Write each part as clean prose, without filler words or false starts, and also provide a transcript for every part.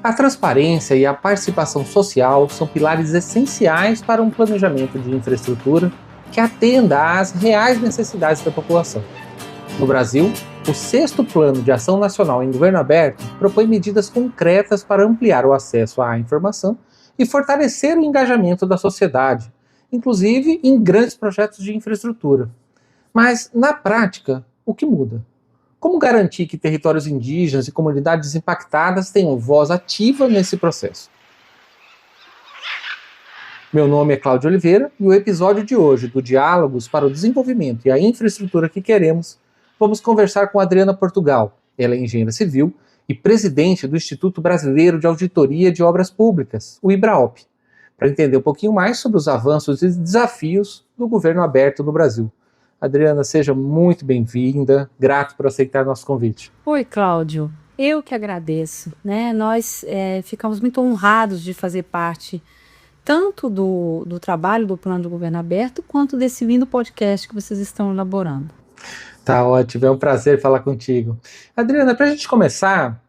A transparência e a participação social são pilares essenciais para um planejamento de infraestrutura que atenda às reais necessidades da população. No Brasil, o 6º Plano de Ação Nacional em Governo Aberto propõe medidas concretas para ampliar o acesso à informação e fortalecer o engajamento da sociedade, inclusive em grandes projetos de infraestrutura. Mas, na prática, o que muda? Como garantir que territórios indígenas e comunidades impactadas tenham voz ativa nesse processo? Meu nome é Cláudio Oliveira e o episódio de hoje do Diálogos para o Desenvolvimento e a Infraestrutura que Queremos, vamos conversar com Adriana Portugal. Ela é engenheira civil e presidente do Instituto Brasileiro de Auditoria de Obras Públicas, o IBRAOP, para entender um pouquinho mais sobre os avanços e desafios do governo aberto no Brasil. Adriana, seja muito bem-vinda, grato por aceitar nosso convite. Oi, Cláudio, eu que agradeço, né? Nós ficamos muito honrados de fazer parte tanto do trabalho do Plano do Governo Aberto, quanto desse lindo podcast que vocês estão elaborando. Tá ótimo, é um prazer falar contigo. Adriana, para a gente começar,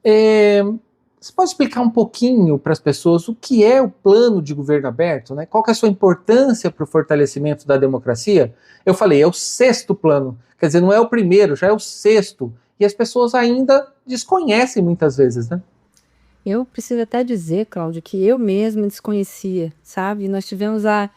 você pode explicar um pouquinho para as pessoas o que é o Plano de Governo Aberto, né? Qual que é a sua importância para o fortalecimento da democracia? Eu falei, é o 6º plano, quer dizer, não é o primeiro, já é o 6º, e as pessoas ainda desconhecem muitas vezes, né? Eu preciso até dizer, Cláudio, que eu mesma desconhecia, sabe? Nós tivemos a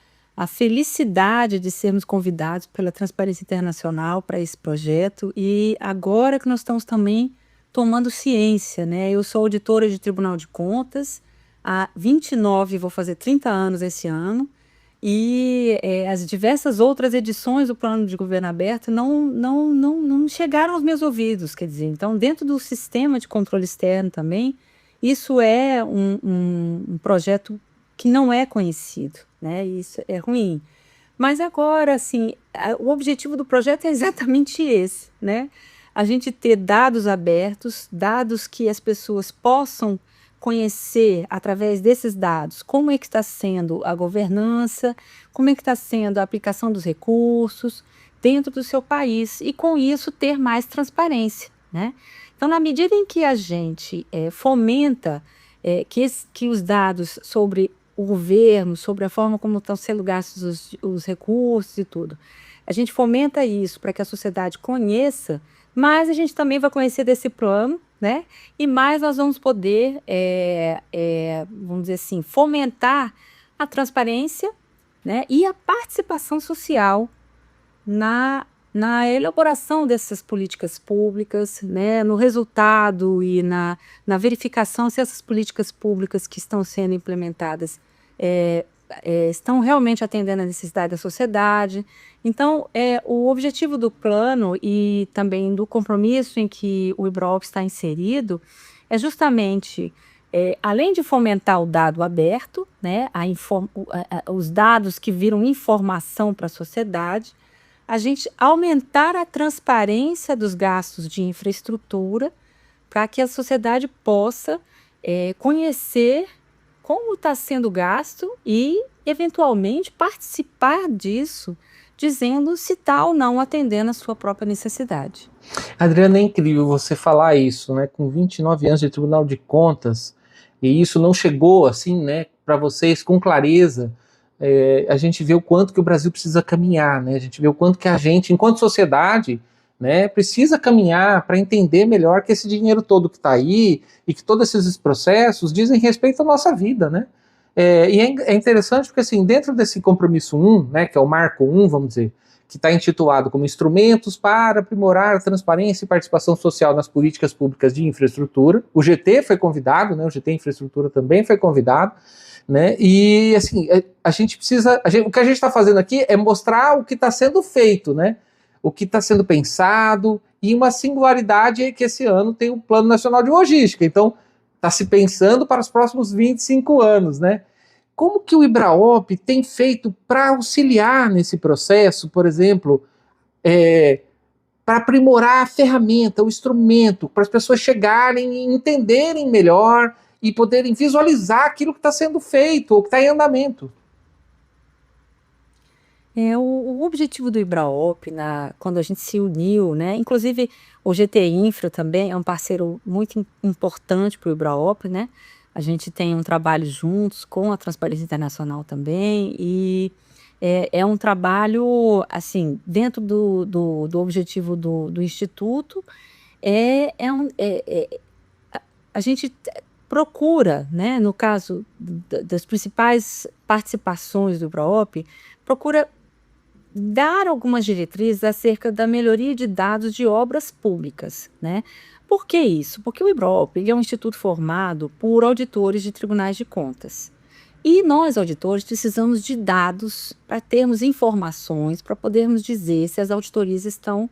felicidade de sermos convidados pela Transparência Internacional para esse projeto, e agora que nós estamos também tomando ciência, né? Eu sou auditora de Tribunal de Contas há 29, vou fazer 30 anos esse ano, e as diversas outras edições do Plano de Governo Aberto não chegaram aos meus ouvidos, quer dizer, então dentro do sistema de controle externo também, isso é um projeto que não é conhecido, né? Isso é ruim. Mas agora, assim, o objetivo do projeto é exatamente esse, né? A gente ter dados abertos, dados que as pessoas possam conhecer através desses dados como é que está sendo a governança, como é que está sendo a aplicação dos recursos dentro do seu país e com isso ter mais transparência, né? Então, na medida em que a gente fomenta que os dados sobre o governo, sobre a forma como estão sendo gastos os recursos e tudo, a gente fomenta isso para que a sociedade conheça, mas a gente também vai conhecer desse plano, né? E mais nós vamos poder, vamos dizer assim, fomentar a transparência, né? E a participação social na elaboração dessas políticas públicas, né? No resultado e na verificação se essas políticas públicas que estão sendo implementadas estão realmente atendendo à necessidade da sociedade. Então, o objetivo do plano e também do compromisso em que o IBRAOP está inserido é justamente, além de fomentar o dado aberto, né, os dados que viram informação para a sociedade, a gente aumentar a transparência dos gastos de infraestrutura para que a sociedade possa conhecer como está sendo gasto e, eventualmente, participar disso, dizendo se está ou não atendendo a sua própria necessidade. Adriana, é incrível você falar isso, né? Com 29 anos de Tribunal de Contas, e isso não chegou assim, né, para vocês com clareza. A gente vê o quanto que o Brasil precisa caminhar, né? A gente vê o quanto que a gente, enquanto sociedade, né, precisa caminhar para entender melhor que esse dinheiro todo que está aí e que todos esses processos dizem respeito à nossa vida, né? E é interessante porque, assim, dentro desse compromisso 1, né, que é o marco 1, vamos dizer, que está intitulado como Instrumentos para aprimorar a transparência e participação social nas políticas públicas de infraestrutura, o GT foi convidado, né, o GT Infraestrutura também foi convidado, né, e, assim, a gente precisa, o que a gente está fazendo aqui é mostrar o que está sendo feito, né, o que está sendo pensado, e uma singularidade é que esse ano tem o Plano Nacional de Logística, então está se pensando para os próximos 25 anos, né? Como que o IBRAOP tem feito para auxiliar nesse processo, por exemplo, para aprimorar a ferramenta, o instrumento, para as pessoas chegarem e entenderem melhor e poderem visualizar aquilo que está sendo feito ou que está em andamento? O objetivo do IBRAOP, quando a gente se uniu, né? Inclusive o GT Infra também é um parceiro muito importante para o IBRAOP, né? A gente tem um trabalho juntos com a Transparência Internacional também, e é um trabalho, assim, dentro do objetivo do Instituto, a gente procura, né, no caso das principais participações do IBRAOP, procura dar algumas diretrizes acerca da melhoria de dados de obras públicas, né? Por que isso? Porque o IBRAOP ele é um instituto formado por auditores de tribunais de contas. E nós, auditores, precisamos de dados para termos informações, para podermos dizer se as auditorias estão,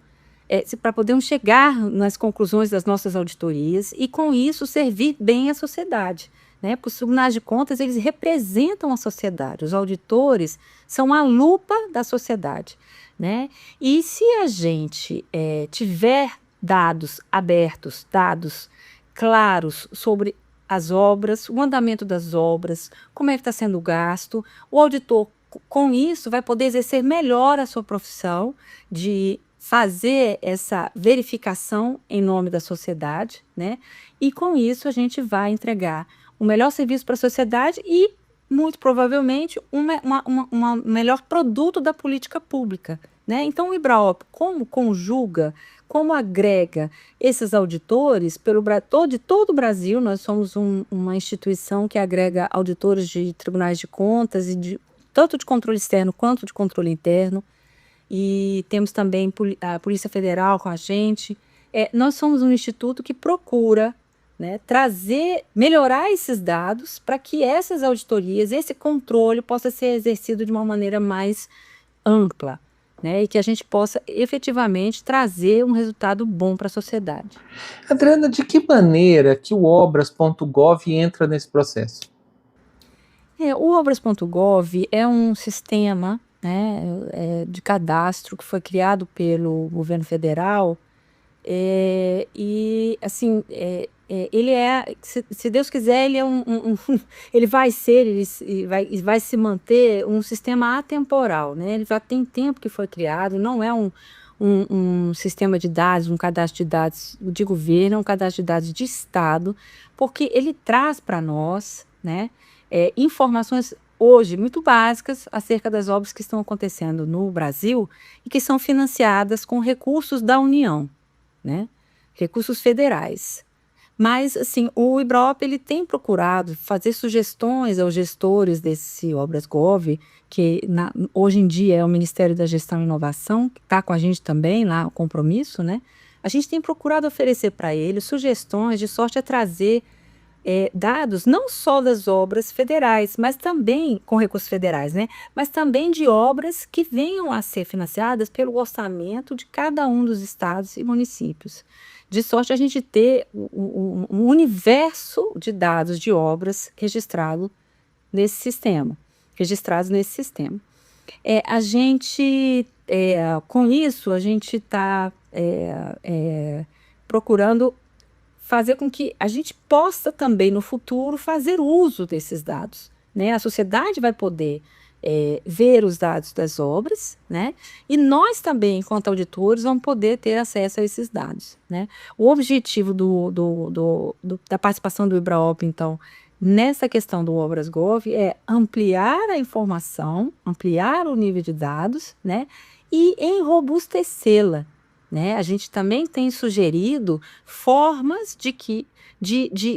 para podermos chegar nas conclusões das nossas auditorias e, com isso, servir bem à sociedade, né? Porque os tribunais de contas, eles representam a sociedade. Os auditores são a lupa da sociedade, né? E se a gente tiver dados abertos, dados claros sobre as obras, o andamento das obras, como é que está sendo o gasto, o auditor, com isso, vai poder exercer melhor a sua profissão de fazer essa verificação em nome da sociedade, né? E com isso a gente vai entregar o melhor serviço para a sociedade e, muito provavelmente, um melhor produto da política pública, né? Então, o IBRAOP, como conjuga, como agrega esses auditores de todo o Brasil. Nós somos uma instituição que agrega auditores de tribunais de contas, tanto de controle externo quanto de controle interno, e temos também a Polícia Federal com a gente. Nós somos um instituto que procura, né, melhorar esses dados para que essas auditorias, esse controle possa ser exercido de uma maneira mais ampla, né, e que a gente possa efetivamente trazer um resultado bom para a sociedade. Adriana, de que maneira que o obras.gov entra nesse processo? O obras.gov é um sistema, né, de cadastro que foi criado pelo governo federal, e assim, ele se Deus quiser, ele é ele vai ser, vai se manter um sistema atemporal, né? Ele já tem tempo que foi criado, não é um sistema de dados, um cadastro de dados de governo, é um cadastro de dados de Estado, porque ele traz para nós, né, informações hoje muito básicas acerca das obras que estão acontecendo no Brasil e que são financiadas com recursos da União, né? Recursos federais. Mas, assim, o IBRAOP ele tem procurado fazer sugestões aos gestores desse Obras.gov, que hoje em dia é o Ministério da Gestão e Inovação, que está com a gente também lá, o compromisso, né? A gente tem procurado oferecer para eles sugestões de sorte a trazer dados não só das obras federais, mas também com recursos federais, né? Mas também de obras que venham a ser financiadas pelo orçamento de cada um dos estados e municípios. De sorte a gente ter um universo de dados de obras registrados nesse sistema. Com isso, a gente está procurando fazer com que a gente possa também, no futuro, fazer uso desses dados, né? A sociedade vai poder ver os dados das obras, né? E nós também, enquanto auditores, vamos poder ter acesso a esses dados, né? O objetivo da participação do IBRAOP, então, nessa questão do Obras.gov é ampliar a informação, ampliar o nível de dados, né? E enrobustecê-la, né? A gente também tem sugerido formas de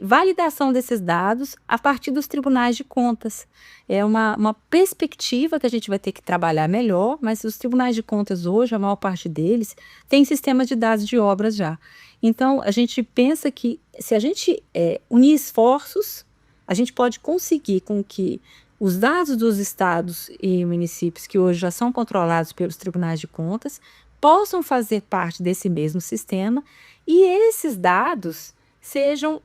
validação desses dados a partir dos tribunais de contas. É uma perspectiva que a gente vai ter que trabalhar melhor, mas os tribunais de contas hoje, a maior parte deles, tem sistemas de dados de obras já. Então, a gente pensa que se a gente unir esforços, a gente pode conseguir com que os dados dos estados e municípios, que hoje já são controlados pelos tribunais de contas, possam fazer parte desse mesmo sistema e esses dados sejam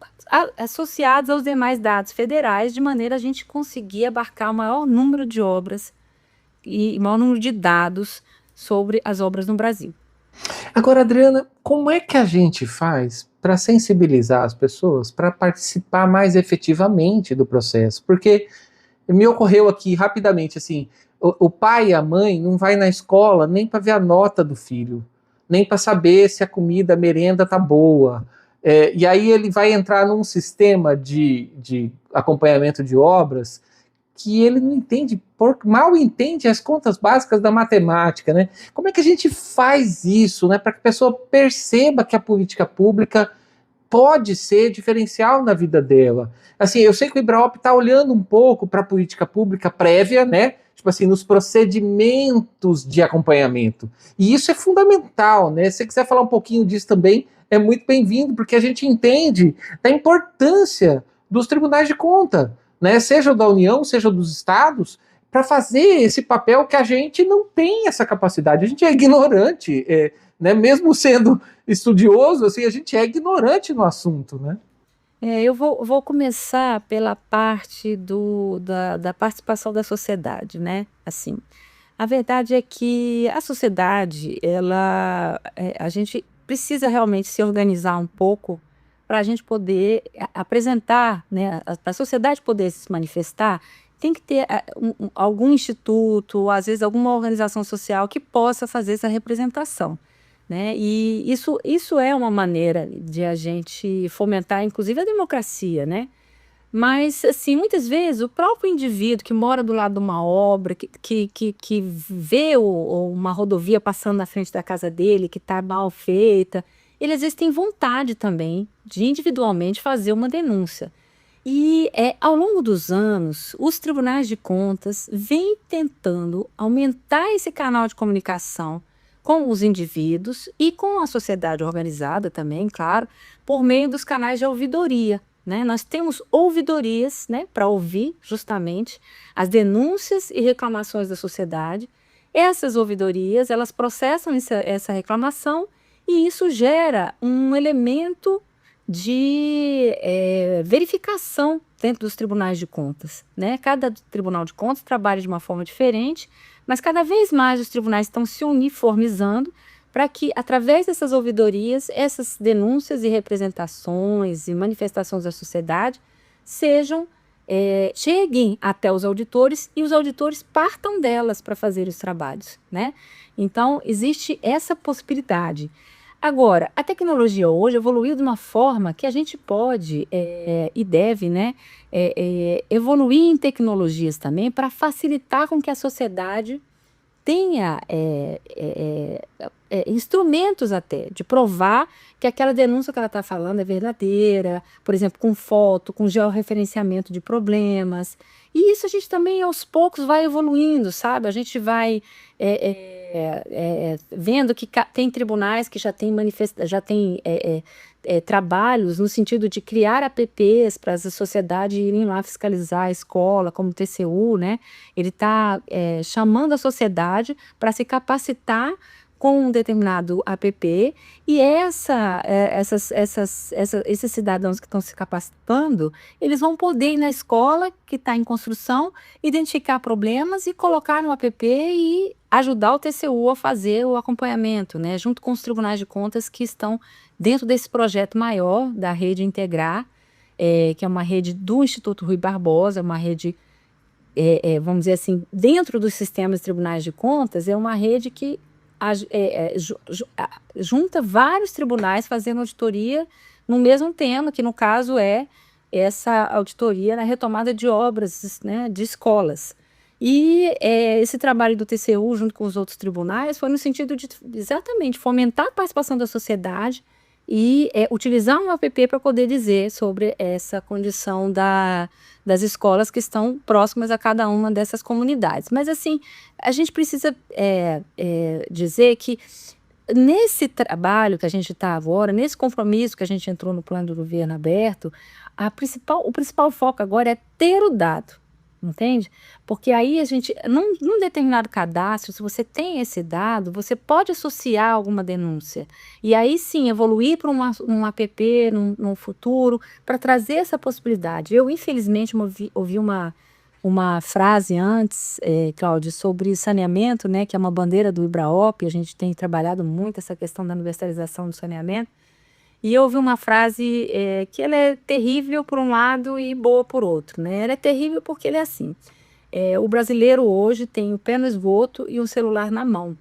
associados aos demais dados federais, de maneira a gente conseguir abarcar o maior número de obras e o maior número de dados sobre as obras no Brasil. Agora, Adriana, como é que a gente faz para sensibilizar as pessoas para participar mais efetivamente do processo? Porque Me ocorreu aqui rapidamente, assim, o pai e a mãe não vai na escola nem para ver a nota do filho, nem para saber se a comida, a merenda tá boa. E aí ele vai entrar num sistema de acompanhamento de obras que ele não entende, mal entende as contas básicas da matemática, né? Como é que a gente faz isso, né, para que a pessoa perceba que a política pública pode ser diferencial na vida dela? Assim, eu sei que o Ibraop está olhando um pouco para a política pública prévia, né? Tipo assim, nos procedimentos de acompanhamento. E isso é fundamental, né? Se você quiser falar um pouquinho disso também, é muito bem-vindo, porque a gente entende da importância dos tribunais de conta, né? Seja da União, seja dos estados, para fazer esse papel que a gente não tem essa capacidade. A gente é ignorante, né? Mesmo sendo estudioso, assim, a gente é ignorante no assunto, né? Eu vou começar pela parte da participação da sociedade, né? Assim, a verdade é que a sociedade, a gente precisa realmente se organizar um pouco para a gente poder apresentar, né? Para a sociedade poder se manifestar, tem que ter algum instituto, às vezes alguma organização social que possa fazer essa representação, né? E isso é uma maneira de a gente fomentar, inclusive, a democracia, né? Mas, assim, muitas vezes o próprio indivíduo que mora do lado de uma obra, que vê uma rodovia passando na frente da casa dele, que está mal feita, ele às vezes tem vontade também de individualmente fazer uma denúncia. E ao longo dos anos, os tribunais de contas vêm tentando aumentar esse canal de comunicação com os indivíduos e com a sociedade organizada também, claro, por meio dos canais de ouvidoria, né? Nós temos ouvidorias, né, para ouvir justamente as denúncias e reclamações da sociedade. Essas ouvidorias, elas processam essa reclamação e isso gera um elemento de verificação dentro dos tribunais de contas, né? Cada tribunal de contas trabalha de uma forma diferente, mas cada vez mais os tribunais estão se uniformizando para que, através dessas ouvidorias, essas denúncias e representações e manifestações da sociedade cheguem até os auditores e os auditores partam delas para fazer os trabalhos, né? Então, existe essa possibilidade. Agora, a tecnologia hoje evoluiu de uma forma que a gente pode e deve, né, evoluir em tecnologias também para facilitar com que a sociedade tenha instrumentos até de provar que aquela denúncia que ela está falando é verdadeira, por exemplo, com foto, com georreferenciamento de problemas. E isso a gente também, aos poucos, vai evoluindo, sabe? A gente vai vendo que tem tribunais que já têm trabalhos no sentido de criar apps para a sociedade irem lá fiscalizar a escola, como o TCU, né? Ele está chamando a sociedade para se capacitar com um determinado app, e esses cidadãos que estão se capacitando, eles vão poder ir na escola que está em construção, identificar problemas e colocar no app e ajudar o TCU a fazer o acompanhamento, né, junto com os tribunais de contas que estão dentro desse projeto maior da Rede Integrar, que é uma rede do Instituto Rui Barbosa, uma rede, vamos dizer assim, dentro dos sistemas de tribunais de contas, é uma rede que junta vários tribunais fazendo auditoria no mesmo tema, que no caso é essa auditoria na retomada de obras, né, de escolas. E esse trabalho do TCU junto com os outros tribunais foi no sentido de exatamente fomentar a participação da sociedade e utilizar um app para poder dizer sobre essa condição das escolas que estão próximas a cada uma dessas comunidades. Mas, assim, a gente precisa dizer que nesse trabalho que a gente está agora, nesse compromisso que a gente entrou no plano do governo aberto, o principal foco agora é ter o dado. Entende? Porque aí a gente, num determinado cadastro, se você tem esse dado, você pode associar alguma denúncia. E aí sim, evoluir para um app num futuro, para trazer essa possibilidade. Eu, infelizmente, ouvi uma frase antes, Cláudia, sobre saneamento, né, que é uma bandeira do Ibraop. A gente tem trabalhado muito essa questão da universalização do saneamento. E eu ouvi uma frase que ela é terrível por um lado e boa por outro, né? Ela é terrível porque ela é assim: O brasileiro hoje tem o pé no esgoto e o celular na mão,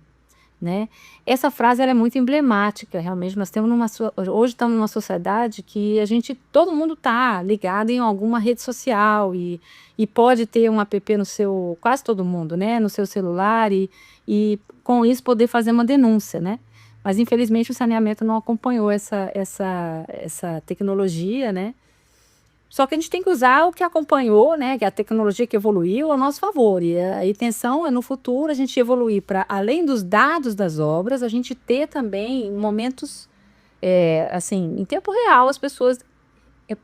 né? Essa frase ela é muito emblemática, realmente. Hoje estamos numa sociedade que todo mundo está ligado em alguma rede social e pode ter um app quase todo mundo, né, no seu celular e com isso poder fazer uma denúncia, né? Mas infelizmente o saneamento não acompanhou essa tecnologia, né? Só que a gente tem que usar o que acompanhou, né, que é a tecnologia que evoluiu ao nosso favor. E a intenção é, no futuro, a gente evoluir para, além dos dados das obras, a gente ter também momentos, assim, em tempo real, as pessoas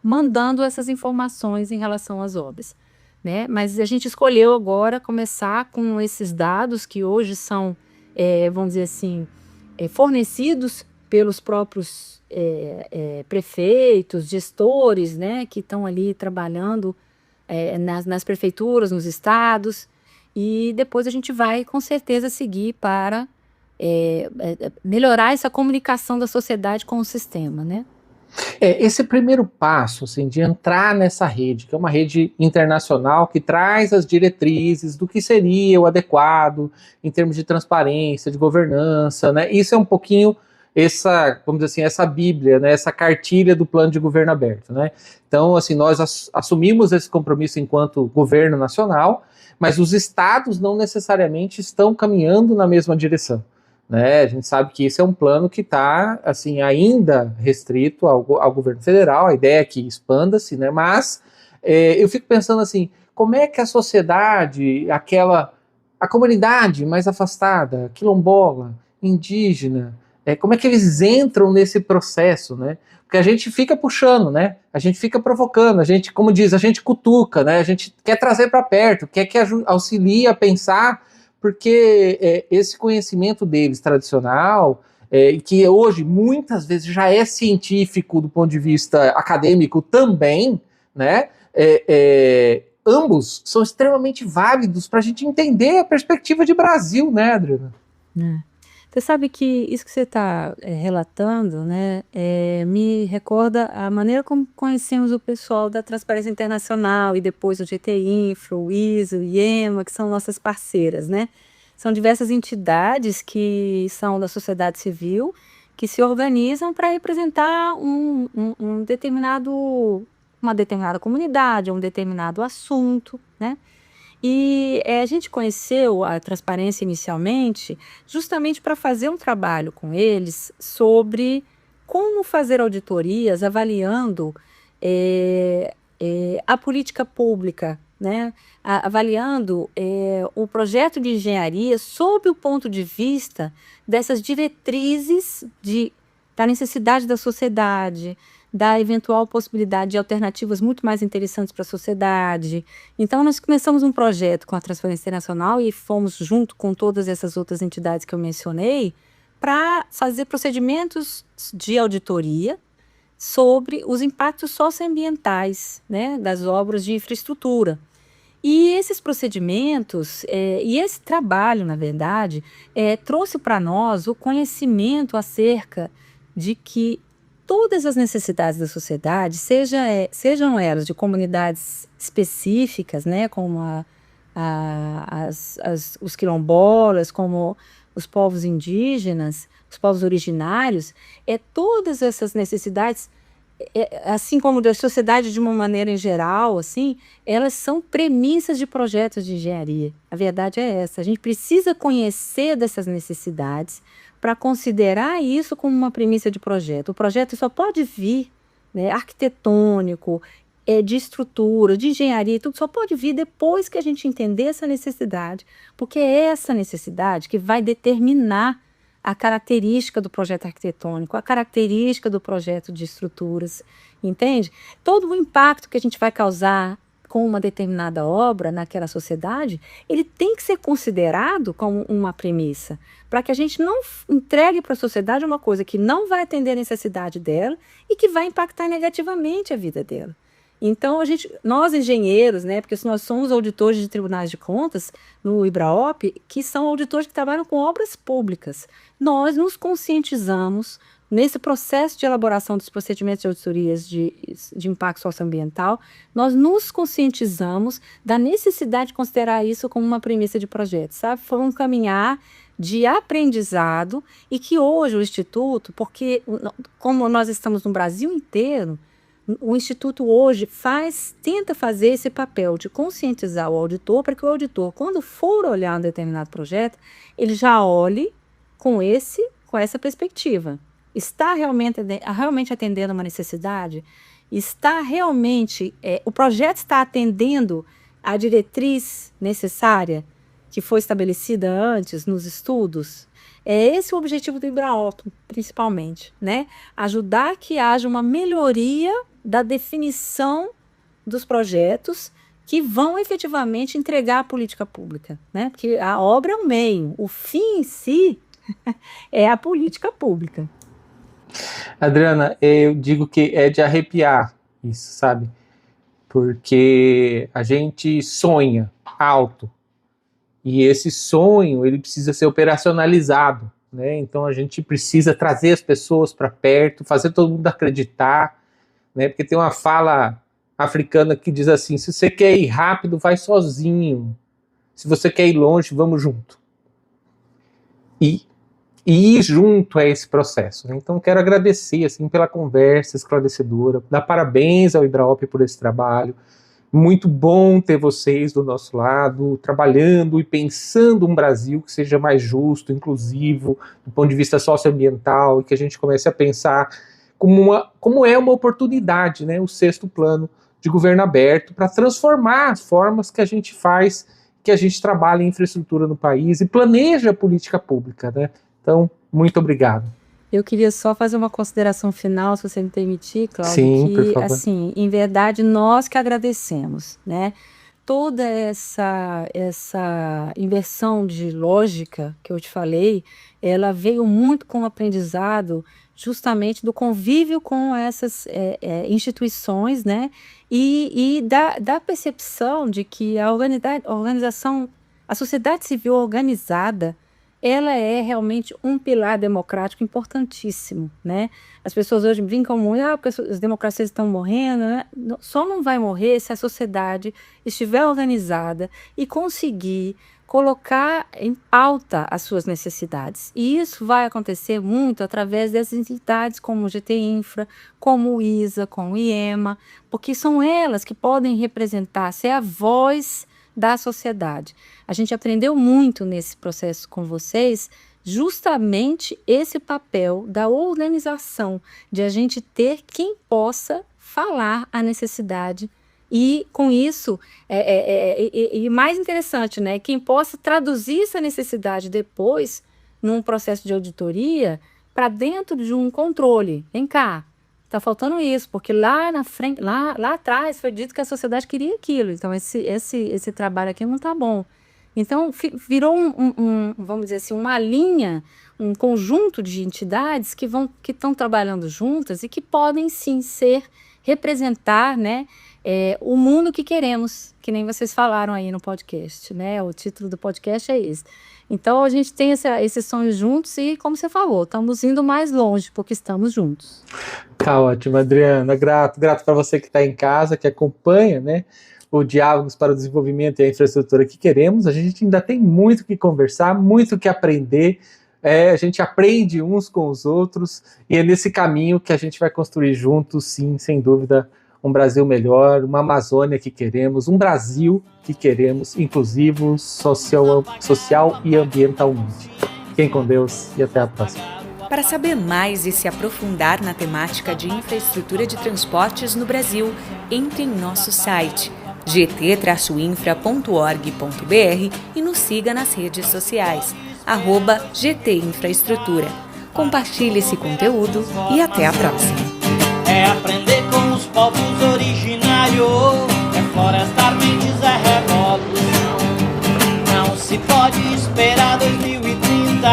mandando essas informações em relação às obras, né? Mas a gente escolheu agora começar com esses dados que hoje são, vamos dizer assim, fornecidos pelos próprios prefeitos, gestores, né, que estão ali trabalhando nas prefeituras, nos estados, e depois a gente vai com certeza seguir para melhorar essa comunicação da sociedade com o sistema, né? Esse primeiro passo, assim, de entrar nessa rede, que é uma rede internacional que traz as diretrizes do que seria o adequado em termos de transparência, de governança, né? Isso é um pouquinho vamos dizer assim, essa bíblia, né? Essa cartilha do plano de governo aberto, né? Então, assim, nós assumimos esse compromisso enquanto governo nacional, mas os estados não necessariamente estão caminhando na mesma direção. Né? A gente sabe que esse é um plano que está assim, ainda restrito ao governo federal, a ideia é que expanda-se, né? Mas eu fico pensando assim, como é que a sociedade, a comunidade mais afastada, quilombola, indígena, como é que eles entram nesse processo, né? Porque a gente fica puxando, né? A gente fica provocando, a gente, como diz, a gente cutuca, né? A gente quer trazer para perto, quer que auxilie a pensar, porque esse conhecimento deles tradicional, que hoje muitas vezes já é científico do ponto de vista acadêmico também, né? Ambos são extremamente válidos para a gente entender a perspectiva de Brasil, né, Adriana? Você sabe que isso que você está relatando, né, me recorda a maneira como conhecemos o pessoal da Transparência Internacional e depois o GT Infra, o ISO, o IEMA, que são nossas parceiras, né? São diversas entidades que são da sociedade civil que se organizam para representar uma determinada comunidade, um determinado assunto, né? E a gente conheceu a Transparência inicialmente justamente para fazer um trabalho com eles sobre como fazer auditorias avaliando a política pública, né? Avaliando o projeto de engenharia sob o ponto de vista dessas diretrizes da necessidade da sociedade, da eventual possibilidade de alternativas muito mais interessantes para a sociedade. Então, nós começamos um projeto com a Transparência Internacional e fomos junto com todas essas outras entidades que eu mencionei para fazer procedimentos de auditoria sobre os impactos socioambientais, né, das obras de infraestrutura. E esses procedimentos, e esse trabalho, na verdade, trouxe para nós o conhecimento acerca de que todas as necessidades da sociedade, sejam elas de comunidades específicas, né, como os quilombolas, como os povos indígenas, os povos originários, todas essas necessidades, assim como da sociedade de uma maneira em geral, assim, elas são premissas de projetos de engenharia. A verdade é essa, a gente precisa conhecer dessas necessidades para considerar isso como uma premissa de projeto. O projeto só pode vir, né, arquitetônico, de estrutura, de engenharia, tudo só pode vir depois que a gente entender essa necessidade, porque é essa necessidade que vai determinar a característica do projeto arquitetônico, a característica do projeto de estruturas, entende? Todo o impacto que a gente vai causar com uma determinada obra naquela sociedade, ele tem que ser considerado como uma premissa, para que a gente não entregue para a sociedade uma coisa que não vai atender a necessidade dela e que vai impactar negativamente a vida dela. Então, nós engenheiros, né, porque nós somos auditores de tribunais de contas no IBRAOP, que são auditores que trabalham com obras públicas, nós nos conscientizamos nesse processo de elaboração dos procedimentos de auditorias de impacto socioambiental, nós nos conscientizamos da necessidade de considerar isso como uma premissa de projeto, sabe? Foi um caminhar de aprendizado e que hoje o Instituto, porque como nós estamos no Brasil inteiro, o Instituto hoje tenta fazer esse papel de conscientizar o auditor para que o auditor, quando for olhar um determinado projeto, ele já olhe com essa perspectiva. Está realmente atendendo uma necessidade? O projeto está atendendo a diretriz necessária que foi estabelecida antes nos estudos? É esse o objetivo do IBRAOP, principalmente, né? Ajudar que haja uma melhoria da definição dos projetos que vão efetivamente entregar a política pública, né? Porque a obra é um meio, o fim em si é a política pública. Adriana, eu digo que é de arrepiar isso, sabe? Porque a gente sonha alto e esse sonho ele precisa ser operacionalizado, né? Então a gente precisa trazer as pessoas para perto, fazer todo mundo acreditar, né? Porque tem uma fala africana que diz assim: se você quer ir rápido, vai sozinho. Se você quer ir longe, vamos junto. E ir junto a esse processo, né? Então quero agradecer assim, pela conversa esclarecedora, dar parabéns ao IBRAOP por esse trabalho. Muito bom ter vocês do nosso lado, trabalhando e pensando um Brasil que seja mais justo, inclusivo, do ponto de vista socioambiental, e que a gente comece a pensar como é uma oportunidade, né, o 6º plano de governo aberto, para transformar as formas que a gente faz, que a gente trabalha em infraestrutura no país e planeja a política pública, né? Então, muito obrigado. Eu queria só fazer uma consideração final, se você me permitir, Cláudio. Sim, por favor. Assim, em verdade, nós que agradecemos, né? Toda essa inversão de lógica que eu te falei, ela veio muito com o aprendizado justamente do convívio com essas instituições, né? E da percepção de que a sociedade civil organizada, ela é realmente um pilar democrático importantíssimo, né? As pessoas hoje brincam muito, porque as democracias estão morrendo, né? Só não vai morrer se a sociedade estiver organizada e conseguir colocar em pauta as suas necessidades. E isso vai acontecer muito através dessas entidades como o GT Infra, como o ISA, como o IEMA, porque são elas que podem representar, ser a voz da sociedade. A gente aprendeu muito nesse processo com vocês, justamente esse papel da organização, de a gente ter quem possa falar a necessidade e, com isso, e mais interessante, né, quem possa traduzir essa necessidade depois num processo de auditoria para dentro de um controle. Vem cá, está faltando isso, porque lá na frente, lá atrás foi dito que a sociedade queria aquilo, então esse trabalho aqui não está bom. Então virou vamos dizer assim, uma linha, um conjunto de entidades que estão trabalhando juntas e que podem sim representar, né, o mundo que queremos, que nem vocês falaram aí no podcast, né? O título do podcast é esse. Então a gente tem esse sonho juntos e, como você falou, estamos indo mais longe porque estamos juntos. Tá ótimo, Adriana. Grato para você que está em casa, que acompanha, né, o Diálogos para o Desenvolvimento e a Infraestrutura que Queremos. A gente ainda tem muito o que conversar, muito o que aprender. A gente aprende uns com os outros e é nesse caminho que a gente vai construir juntos, sim, sem dúvida, um Brasil melhor, uma Amazônia que queremos, um Brasil que queremos, inclusivo, social e ambientalmente. Fiquem com Deus e até a próxima. Para saber mais e se aprofundar na temática de infraestrutura de transportes no Brasil, entre em nosso site gt-infra.org.br e nos siga nas redes sociais, @GTInfraestrutura. Compartilhe esse conteúdo e até a próxima. É aprender com os povos originários, é florestar mentes, é revolução. Não se pode esperar 2030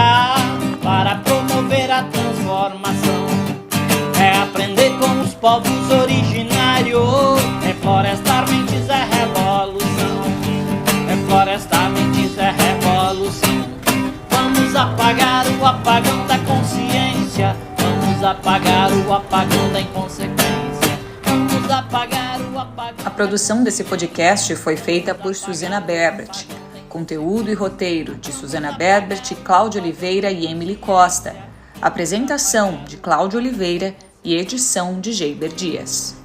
para promover a transformação. É aprender com os povos originários, é florestar mentes, é revolução. É florestar mentes, é revolução. Vamos apagar o apagão da consciência, vamos apagar A produção desse podcast foi feita por Suzana Berbert. Conteúdo e roteiro de Suzana Berbert, Cláudia Oliveira e Emily Costa. Apresentação de Cláudia Oliveira e edição de Geiber Dias.